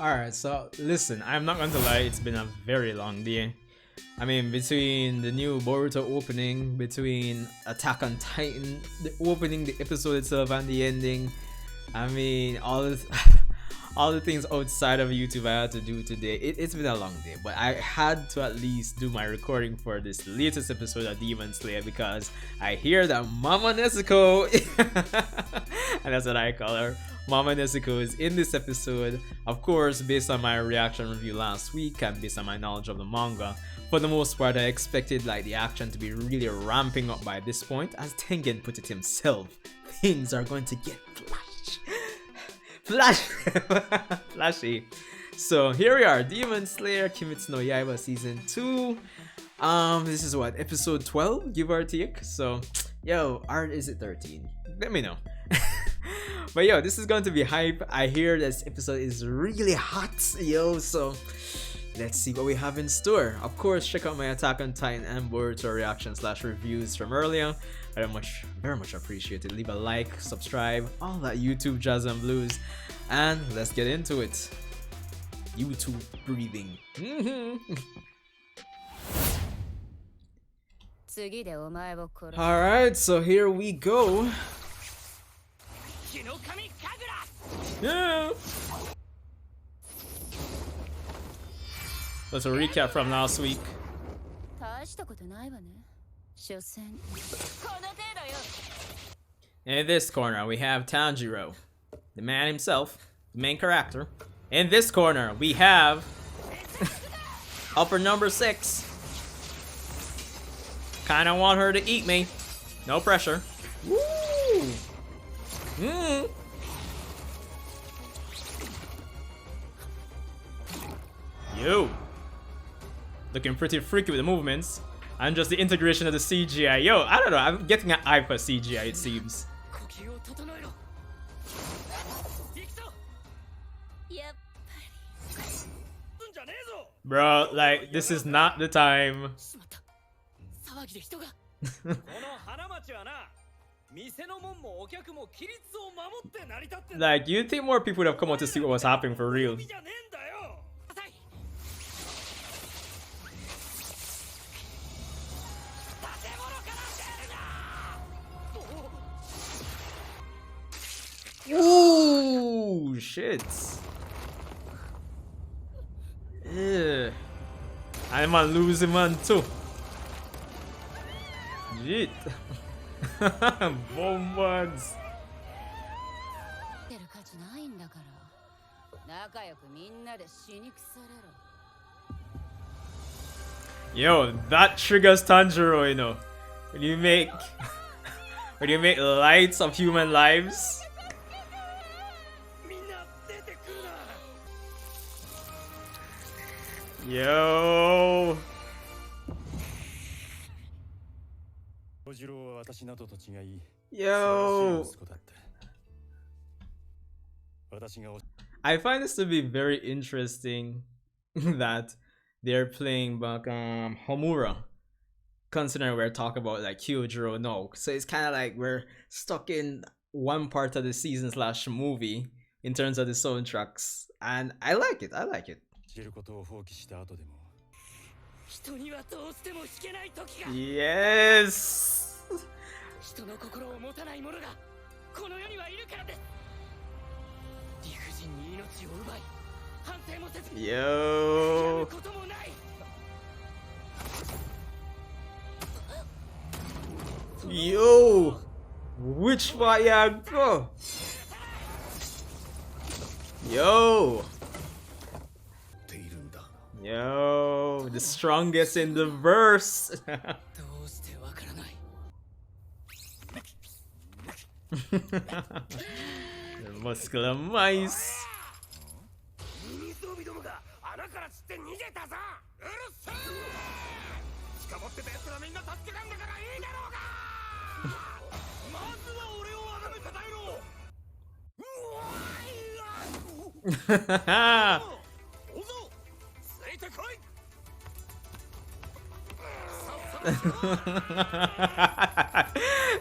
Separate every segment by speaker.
Speaker 1: Alright, so listen, I'm not gonna lie, it's been a very long day. I mean, between the new Boruto opening, between Attack on Titan, the opening, the episode itself, and the ending, I mean, all this, all the things outside of YouTube I had to do today. It's been a long day, but I had to at least do my recording for this latest episode of Demon Slayer because I hear that Mama Nezuko, and that's what I call her, Mama Nezuko, is in this episode. Of course, based on my reaction review last week and based on my knowledge of the manga, for the most part, I expected like the action to be really ramping up by this point. As Tengen put it himself, things are going to get flashy. So here we are, Demon Slayer Kimetsu no Yaiba season 2. This is what, episode 12, give or take. So yo, or is it 13? Let me know. But yo, this is going to be hype. I hear this episode is really hot, yo, so let's see what we have in store. Of course, check out my Attack on Titan and Boruto reaction/reviews from earlier. Very much appreciate it. Leave a like, subscribe, all that YouTube jazz and blues, and let's get into it. YouTube breathing. Alright, so here we go. Yeah. That's a recap from last week. In this corner, we have Tanjiro, the man himself, the main character. In this corner, we have upper number 6. Kinda want her to eat me. No pressure. Woo! Yo! Looking pretty freaky with the movements. And just the integration of the CGI. Yo, I don't know, I'm getting an eye for CGI, it seems. Bro, like, this is not the time. Like, you'd think more people would have come out to see what was happening for real. Ooh, shit. Yeah. I'm a losing man too. Shit. Bombs. Yo, that triggers Tanjiro, you know. When you make lights of human lives. Yo. Yo. I find this to be very interesting that they're playing back Homura, considering we're talking about like Kyojuro no. So it's kind of like we're stuck in one part of the season / movie in terms of the soundtracks, and I like it. Yes. Yo. Yo. Which fire go? Yo. Yo, the strongest in the verse. The muscular mice.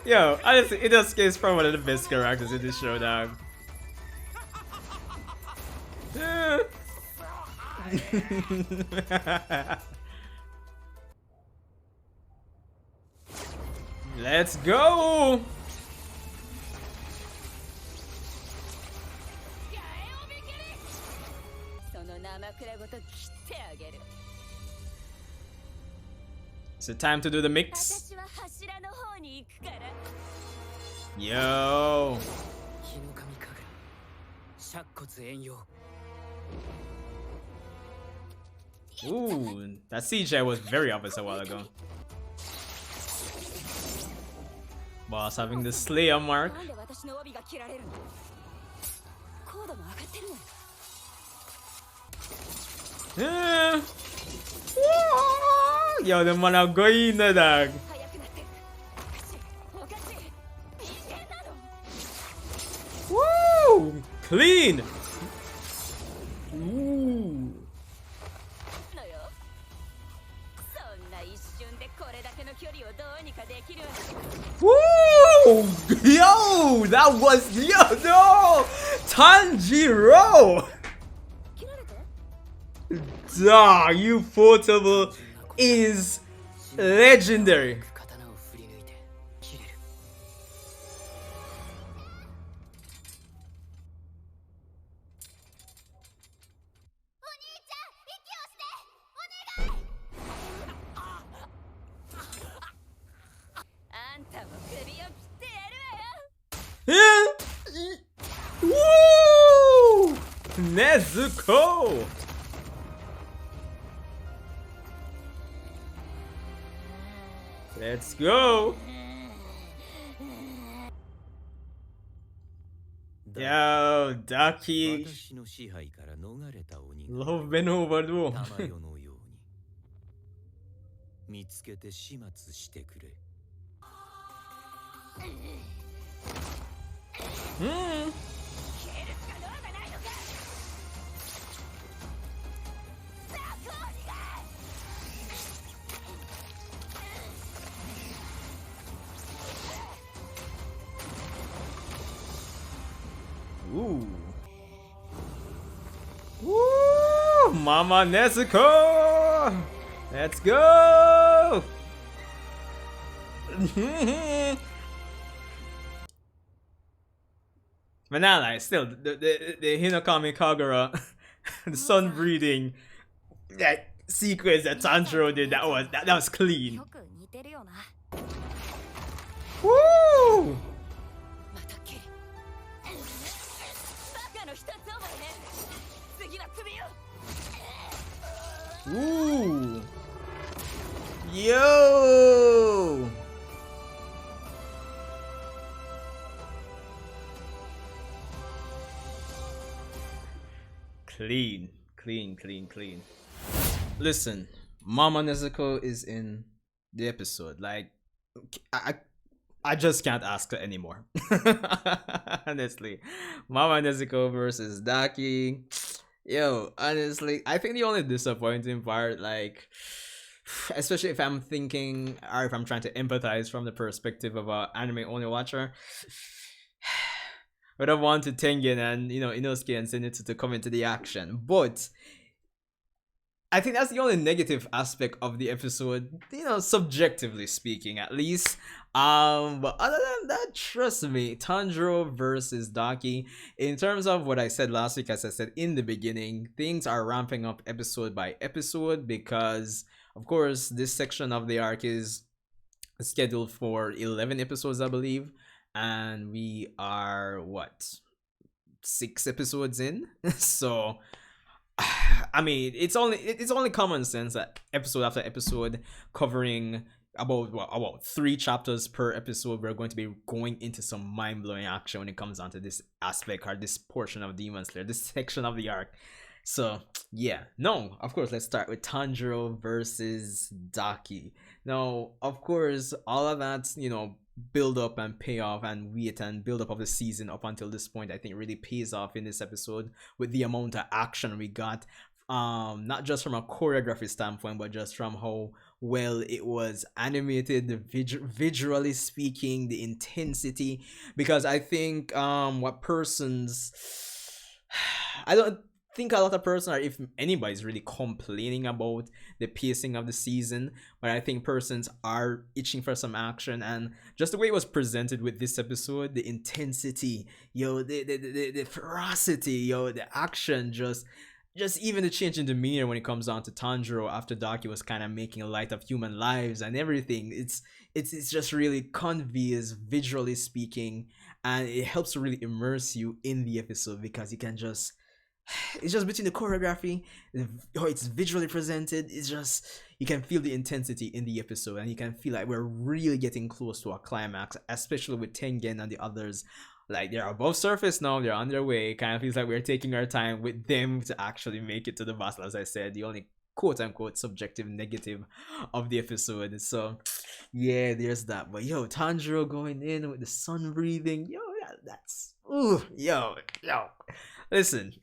Speaker 1: Yo, honestly, Inosuke is probably one of the best characters in this show, dog. Let's go! Is it time to do the mix? Yo! Ooh, that CJ was very obvious a while ago. Boss having the Slayer mark. Yo, the man are going na dog. Woo! Clean! Ooh. Woo! Yo! That was... Yo, no! Tanjiro! Dog, you portable is legendary. Woo! Nezuko! Let's go! Yo, Daki. Love been overdue. Ooh. Woo! Mama Nezuko! Let's go! But now, like, still, the Hinokami Kagura, the sun breeding, that sequence that Tanjiro did, that was clean. Woo! Ooh! Yo! Clean, clean, clean, clean. Listen, Mama Nezuko is in the episode. Like, I just can't ask her anymore. Honestly, Mama Nezuko versus Daki. Yo, honestly, I think the only disappointing part, like, especially if I'm thinking or if I'm trying to empathize from the perspective of an anime only watcher, would have wanted Tengen and Inosuke and Zenitsu to come into the action. But I think that's the only negative aspect of the episode, subjectively speaking, at least. But other than that, trust me, Tanjiro versus Daki, in terms of what I said last week, as I said in the beginning, things are ramping up episode by episode because, of course, this section of the arc is scheduled for 11 episodes, I believe, and we are, what, 6 episodes in? So I mean, it's only common sense that episode after episode, covering about 3 chapters per episode, we're going to be going into some mind-blowing action when it comes down to this aspect or this portion of Demon Slayer, this section of the arc. So yeah, no, of course, let's start with Tanjiro versus Daki. Now, of course, all of that, build up and payoff and wait and build up of the season up until this point, I think really pays off in this episode with the amount of action we got, not just from a choreography standpoint, but just from how well it was animated, visually speaking, the intensity. Because I think what persons I don't think a lot of person, or if anybody's really complaining about the pacing of the season, but I think persons are itching for some action, and just the way it was presented with this episode, the intensity, the ferocity, the action, just even the change in demeanor when it comes down to Tanjiro after Daki was kind of making light of human lives and everything. It's just really conveys visually speaking, and it helps to really immerse you in the episode because you can just, it's just between the choreography, how it's visually presented, it's just, you can feel the intensity in the episode, and you can feel like we're really getting close to a climax, especially with Tengen and the others. Like, they're above surface now, they're on their way. It kind of feels like we're taking our time with them to actually make it to the battle, as I said, the only quote unquote subjective negative of the episode. So yeah, there's that. But yo, Tanjiro going in with the sun breathing, yo, that's ooh, yo, listen.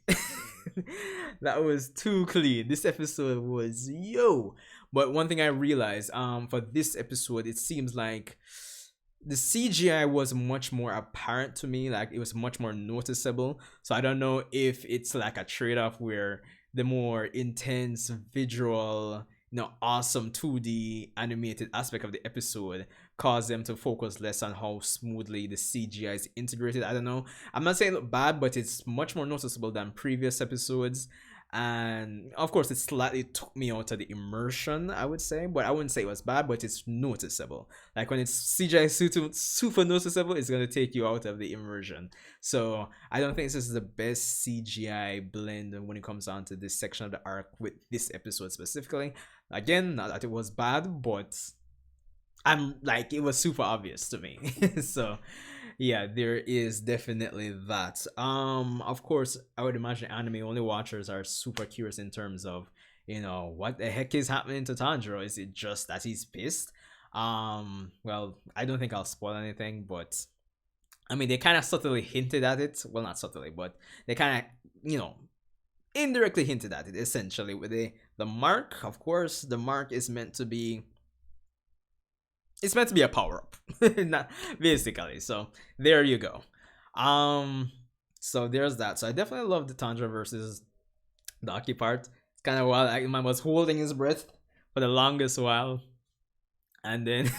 Speaker 1: That was too clean. This episode was yo. But one thing I realized, for this episode, it seems like the CGI was much more apparent to me, like it was much more noticeable. So I don't know if it's like a trade-off where the more intense visual, awesome 2D animated aspect of the episode caused them to focus less on how smoothly the CGI is integrated. I don't know. I'm not saying it looked bad, but it's much more noticeable than previous episodes. And of course, it slightly took me out of the immersion, I would say, but I wouldn't say it was bad, but it's noticeable. Like when it's CGI super noticeable, it's gonna take you out of the immersion. So I don't think this is the best CGI blend when it comes down to this section of the arc with this episode specifically. Again, not that it was bad, but I'm like, it was super obvious to me. So yeah, there is definitely that. Of course, I would imagine anime only watchers are super curious in terms of, what the heck is happening to Tanjiro. Is it just that he's pissed? Well, I don't think I'll spoil anything, but I mean, they kind of subtly hinted at it. Well, not subtly, but they kind of, indirectly hinted at it, essentially, with the mark. Of course, the mark is meant to be, it's meant to be a power up. Not basically. So there you go. So there's that. So I definitely love the Tanjiro versus Daki part. It's kind of wild. I was holding his breath for the longest while, and then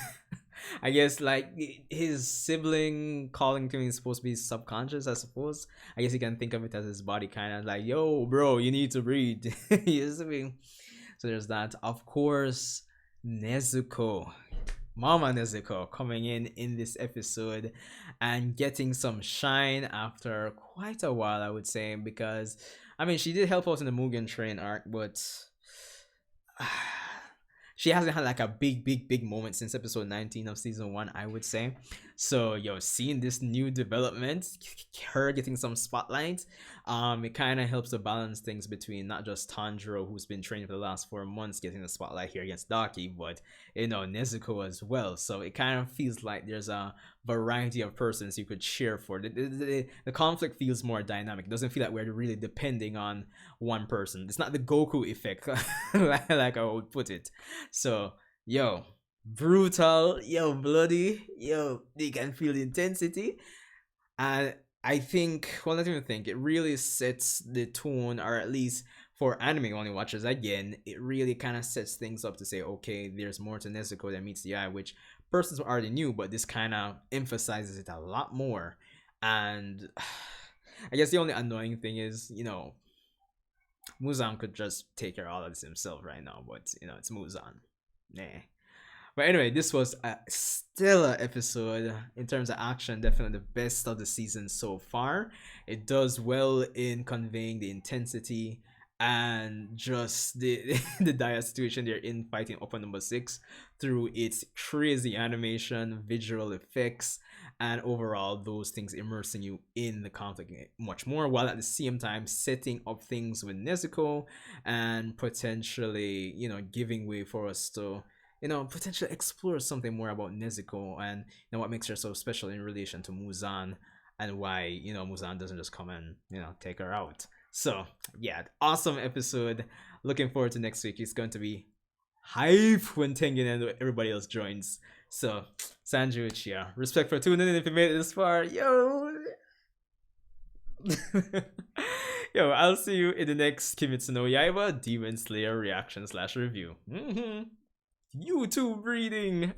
Speaker 1: I guess like his sibling calling to him is supposed to be subconscious, I suppose. I guess you can think of it as his body kind of like, yo, bro, you need to breathe. You see me? So there's that. Of course, Nezuko. Mama Nezuko coming in this episode and getting some shine after quite a while, I would say, because I mean, she did help out in the Mugen Train arc, but she hasn't had like a big moment since episode 19 of season 1, I would say. So yo, seeing this new development, her getting some spotlight, it kind of helps to balance things between not just Tanjiro, who's been training for the last 4 months, getting the spotlight here against Daki, but Nezuko as well. So it kind of feels like there's a variety of persons you could cheer for. The conflict feels more dynamic. It doesn't feel like we're really depending on one person. It's not the Goku effect, like I would put it. So yo, brutal, yo, bloody, yo, you can feel the intensity. And I think, well, not even think, it really sets the tone, or at least for anime only watchers, again, it really kind of sets things up to say, okay, there's more to Nezuko than meets the eye, which persons already knew, but this kind of emphasizes it a lot more. And I guess the only annoying thing is, Muzan could just take care of all of this himself right now, but it's Muzan. Nah. But anyway, this was a stellar episode in terms of action. Definitely the best of the season so far. It does well in conveying the intensity and just the the dire situation they're in fighting Upper Number 6 through its crazy animation, visual effects, and overall those things immersing you in the conflict much more, while at the same time setting up things with Nezuko and potentially giving way for us to potentially explore something more about Nezuko and what makes her so special in relation to Muzan, and why Muzan doesn't just come and take her out. So yeah, awesome episode. Looking forward to next week. It's going to be hype when Tengen and everybody else joins. So Sanjae, Uchiha, respect for tuning in if you made it this far. Yo. Yo, I'll see you in the next Kimetsu no Yaiba Demon Slayer reaction slash review. YouTube reading.